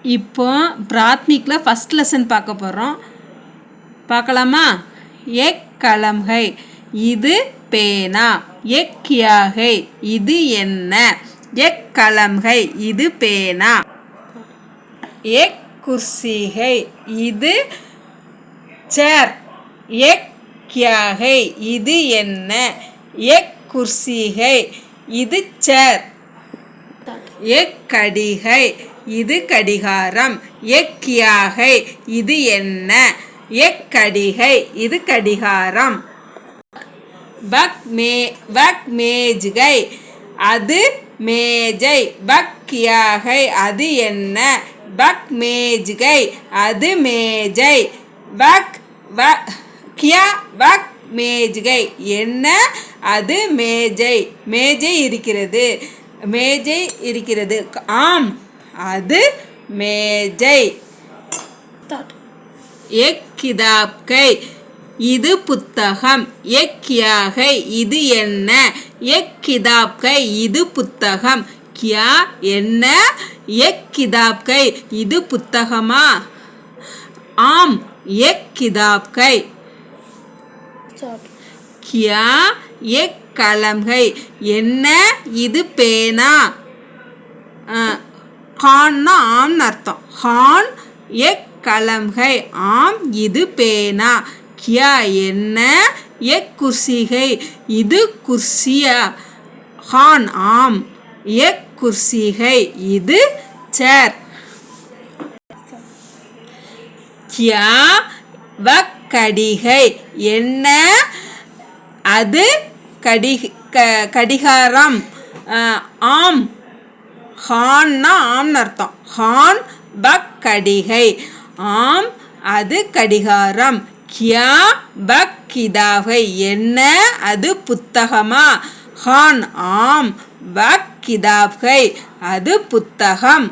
இப்போ பிராத்மிக்கில் first lesson பார்க்க போகிறோம். பார்க்கலாமா? எக் கலம் ஹை, இது பேனா. எக் கியா ஹை, இது என்ன? எக் கலம் ஹை, இது பேனா. எக் குர்சி ஹை, இது சேர். எக் கியா ஹை, இது என்ன? எக் குர்சி ஹை, இது சேர். எக் கடி ஹை, இது கடிகாரம். எக் கியா ஹை, இது என்ன? எக் கடி ஹை, இது கடிகாரம். பக் மேஜ் ஹை, அது மேஜை. பக் கியா ஹை, அது என்ன? பக் மேஜ் ஹை, அது மேஜை. பக் மேஜ் ஹை, என்ன? அது மேஜை. மேஜை இருக்கிறது. மேஜை இருக்கிறது. ஆம், அது மேஜை. எக் கிதாப் ஹை, இது புத்தகம். எக் கியா ஹை, இது என்ன? எக் கிதாப் ஹை, இது புத்தகம். கியா, என்ன? எக் கிதாப் ஹை, இது புத்தகமா? ஆம், எக் கிதாப் ஹை. கியா எக் கலம் ஹை, என்ன? இது பேனா. ஹான்னா ஆம்னு அர்த்தம். ஹான் எக் கலம் ஹை, ஆம், இது பேனா. கியா, என்ன? எக் குர்சி ஹை, இது குர்சியா? ஹான், ஆம், எக் குர்சி ஹை, இது சேர். கியா வக் கடி ஹை, என்ன? அது கடிகாரம். ஆம், ஹான்னா ஆம்னு அர்த்தம். ஹான் பக் கடி ஹை, ஆம், அது கடிகாரம். கியா பக் கிதாப் ஹை, என்ன? அது புத்தகமா? ஹான், ஆம், பக் கிதாப் ஹை, அது புத்தகம்.